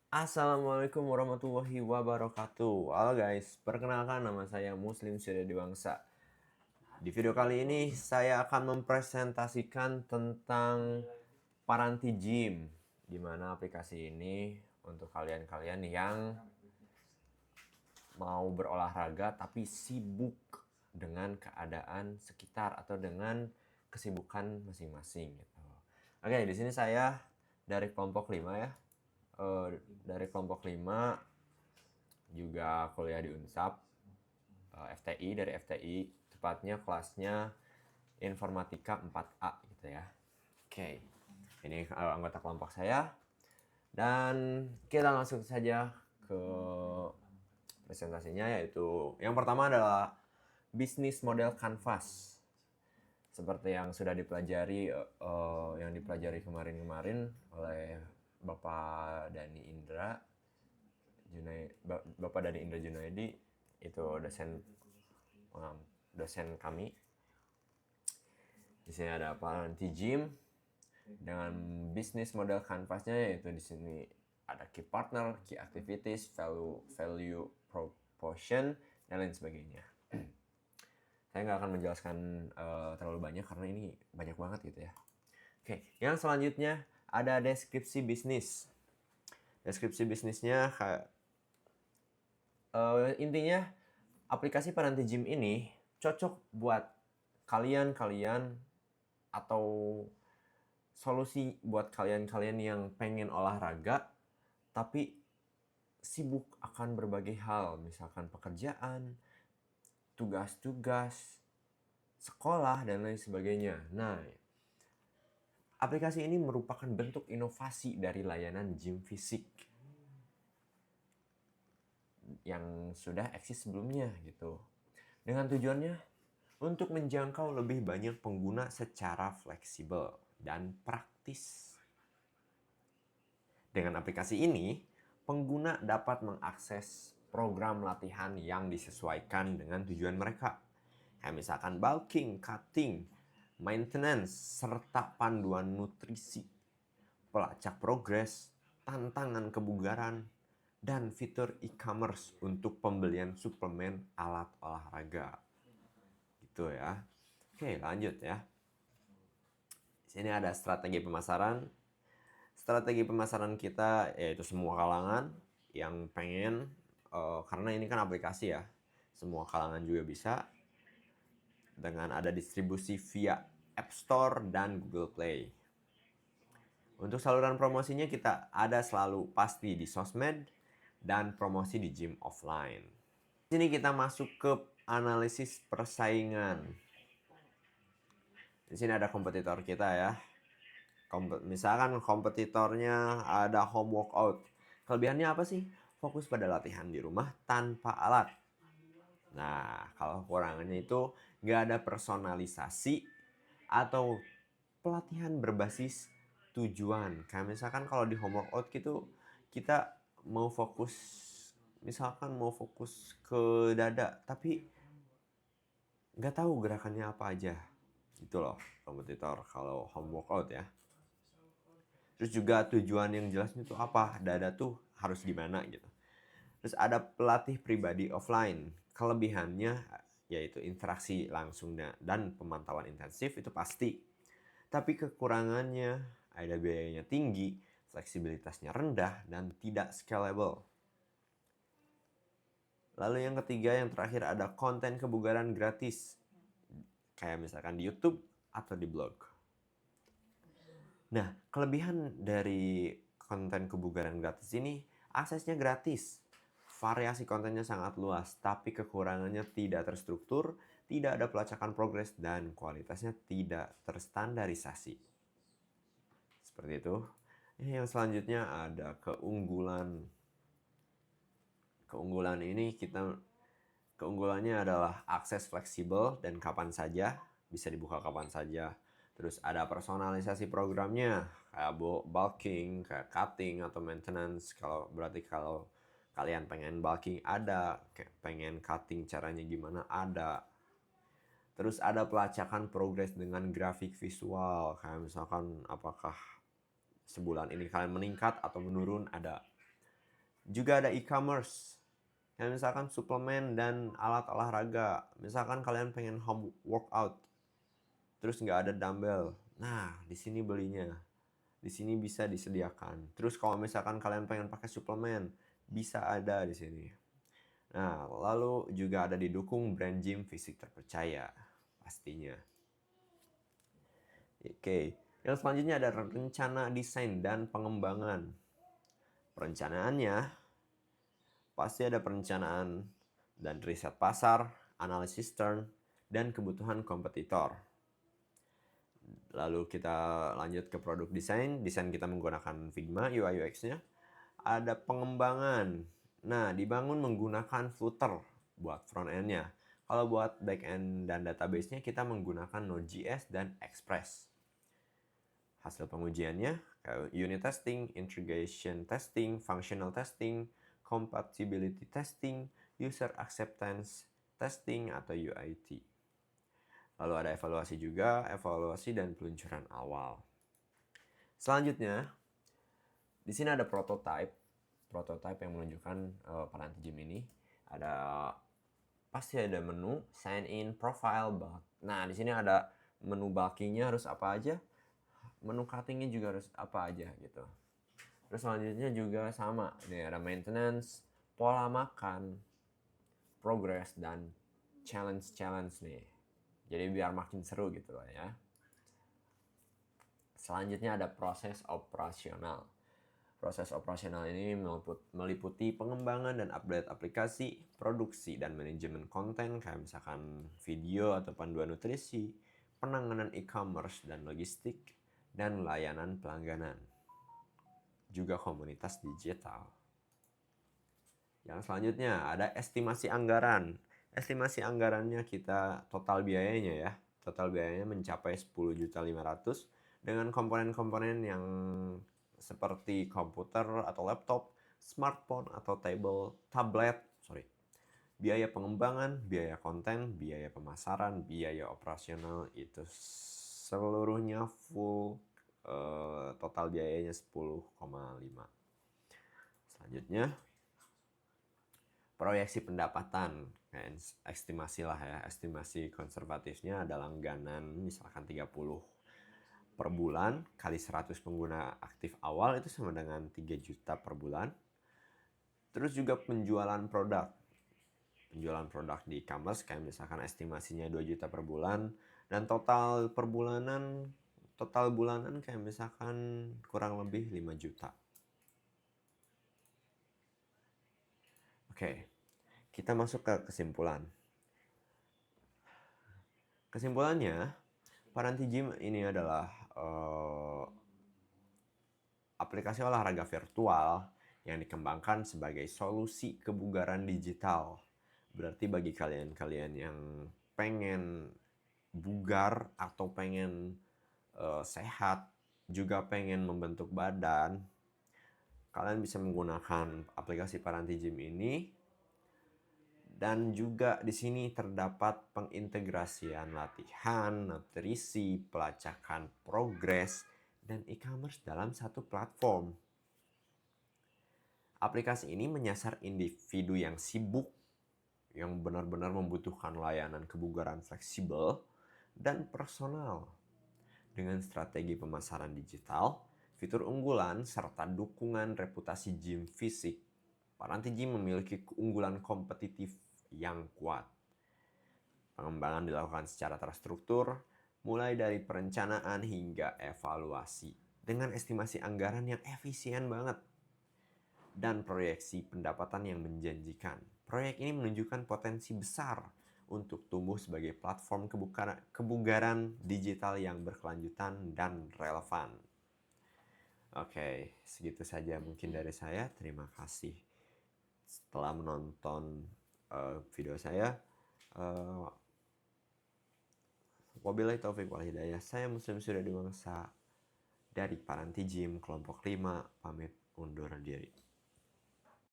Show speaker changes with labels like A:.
A: Assalamualaikum warahmatullahi wabarakatuh. Halo guys, perkenalkan nama saya Muslim Surya Dewangsa. Di video kali ini saya akan mempresentasikan tentang Paranti Gym, di mana aplikasi ini untuk kalian-kalian yang mau berolahraga tapi sibuk dengan keadaan sekitar atau dengan kesibukan masing-masing gitu. Oke, di sini saya dari kelompok 5 ya. Dari kelompok 5 juga kuliah di Unsap, FTI, dari FTI, tepatnya kelasnya Informatika 4A gitu ya. Oke, ini anggota kelompok saya. Dan kita langsung saja ke presentasinya, yaitu yang pertama adalah bisnis model canvas. Seperti yang sudah dipelajari, yang dipelajari kemarin-kemarin oleh Bapak Dani Indra Junaidi, itu dosen kami. Di sini ada Paranti Gym dengan bisnis model canvasnya, yaitu di sini ada key partner, key activities, value proportion, dan lain sebagainya. Saya nggak akan menjelaskan terlalu banyak karena ini banyak banget gitu ya. Oke, yang selanjutnya ada deskripsi bisnis. Deskripsi bisnisnya intinya aplikasi Paranti Gym ini cocok buat kalian-kalian atau solusi buat kalian-kalian yang pengen olahraga tapi sibuk akan berbagai hal, misalkan pekerjaan, tugas-tugas, sekolah, dan lain sebagainya. Nah, aplikasi ini merupakan bentuk inovasi dari layanan gym fisik yang sudah eksis sebelumnya gitu. Dengan tujuannya untuk menjangkau lebih banyak pengguna secara fleksibel dan praktis. Dengan aplikasi ini, pengguna dapat mengakses program latihan yang disesuaikan dengan tujuan mereka. Kayak misalkan bulking, cutting, maintenance, serta panduan nutrisi, pelacak progres, tantangan kebugaran, dan fitur e-commerce untuk pembelian suplemen alat olahraga. Gitu ya. Oke, lanjut ya. Di sini ada strategi pemasaran. Strategi pemasaran kita yaitu semua kalangan yang pengen, karena ini kan aplikasi ya, semua kalangan juga bisa, dengan ada distribusi via App Store dan Google Play. Untuk saluran promosinya kita ada selalu pasti di sosmed dan promosi di gym offline. Di sini kita masuk ke analisis persaingan. Di sini ada kompetitor kita ya. Misalkan kompetitornya ada home workout. Kelebihannya apa sih? Fokus pada latihan di rumah tanpa alat. Nah, kalau kekurangannya itu nggak ada personalisasi atau pelatihan berbasis tujuan. Kayak misalkan kalau di home workout gitu, kita mau fokus, misalkan mau fokus ke dada, tapi nggak tahu gerakannya apa aja. Itu loh kompetitor kalau home workout ya. Terus juga tujuan yang jelasnya tuh apa, dada tuh harus gimana gitu. Terus ada pelatih pribadi offline. Kelebihannya yaitu interaksi langsung dan pemantauan intensif itu pasti. Tapi kekurangannya ada biayanya tinggi, fleksibilitasnya rendah, dan tidak scalable. Lalu yang ketiga, yang terakhir ada konten kebugaran gratis. Kayak misalkan di YouTube atau di blog. Nah, kelebihan dari konten kebugaran gratis ini, aksesnya gratis. Variasi kontennya sangat luas, tapi kekurangannya tidak terstruktur, tidak ada pelacakan progres, dan kualitasnya tidak terstandarisasi. Seperti itu. Yang selanjutnya ada keunggulan. Keunggulannya adalah akses fleksibel dan kapan saja, bisa dibuka kapan saja. Terus ada personalisasi programnya, kayak bulking, kayak cutting atau maintenance. Kalau kalian pengen bulking ada, kayak pengen cutting caranya gimana ada. Terus ada pelacakan progres dengan grafik visual, kayak misalkan apakah sebulan ini kalian meningkat atau menurun ada. Juga ada e-commerce. Kayak misalkan suplemen dan alat olahraga. Misalkan kalian pengen home workout, terus nggak ada dumbbell. Nah, di sini belinya. Di sini bisa disediakan. Terus kalau misalkan kalian pengen pakai suplemen, bisa ada di sini. Nah, lalu juga ada didukung brand gym fisik terpercaya, pastinya. Oke, yang selanjutnya ada rencana desain dan pengembangan. Perencanaannya pasti ada perencanaan dan riset pasar, analisis turn, dan kebutuhan kompetitor. Lalu kita lanjut ke produk desain. Desain kita menggunakan Figma, UI UX-nya. Ada pengembangan. Nah, dibangun menggunakan Flutter buat front end-nya. Kalau buat back end dan database-nya kita menggunakan Node.js dan Express. Hasil pengujiannya unit testing, integration testing, functional testing, compatibility testing, user acceptance testing atau UAT. Lalu ada evaluasi juga, evaluasi dan peluncuran awal. Selanjutnya, di sini ada prototype yang menunjukkan Paranti Gym ini. Pasti ada menu, sign in, profile, bulk. Nah, di sini ada menu bulking-nya harus apa aja, menu cutting-nya juga harus apa aja gitu. Terus selanjutnya juga sama, nih ada maintenance, pola makan, progress, dan challenge nih. Jadi biar makin seru gitu lah ya. Selanjutnya ada proses operasional. Proses operasional ini meliputi pengembangan dan update aplikasi, produksi dan manajemen konten kayak misalkan video atau panduan nutrisi, penanganan e-commerce dan logistik, dan layanan pelangganan. Juga komunitas digital. Yang selanjutnya ada estimasi anggaran. Estimasi anggarannya kita total biayanya ya. Total biayanya mencapai 10.500.000 dengan komponen-komponen yang seperti komputer atau laptop, smartphone atau tablet, biaya pengembangan, biaya konten, biaya pemasaran, biaya operasional itu seluruhnya full total biayanya 10,5. Selanjutnya proyeksi pendapatan, estimasi lah ya, estimasi konservatifnya ada langganan misalkan 30 per bulan kali 100 pengguna aktif awal itu sama dengan 3 juta per bulan. Terus juga penjualan produk di e-commerce kayak misalkan estimasinya 2 juta per bulan dan total bulanan kayak misalkan kurang lebih 5 juta. Oke, kita masuk ke kesimpulan. Kesimpulannya, Paranti Gym ini adalah aplikasi olahraga virtual yang dikembangkan sebagai solusi kebugaran digital. Berarti bagi kalian-kalian yang pengen bugar atau pengen sehat, juga pengen membentuk badan, kalian bisa menggunakan aplikasi Paranti Gym ini. Dan juga di sini terdapat pengintegrasian latihan, nutrisi, pelacakan progres, dan e-commerce dalam satu platform. Aplikasi ini menyasar individu yang sibuk, yang benar-benar membutuhkan layanan kebugaran fleksibel dan personal. Dengan strategi pemasaran digital, fitur unggulan, serta dukungan reputasi gym fisik, Paranti Gym memiliki keunggulan kompetitif yang kuat. Pengembangan dilakukan secara terstruktur, mulai dari perencanaan hingga evaluasi, dengan estimasi anggaran yang efisien banget dan proyeksi pendapatan yang menjanjikan. Proyek ini menunjukkan potensi besar untuk tumbuh sebagai platform kebugaran digital yang berkelanjutan dan relevan. Oke, segitu saja mungkin dari saya. Terima kasih setelah menonton video saya. Wabillahi taufiq wal hidayah. Saya Muslim Surya Diwangsa dari Paranti Gym kelompok 5 pamit undur diri.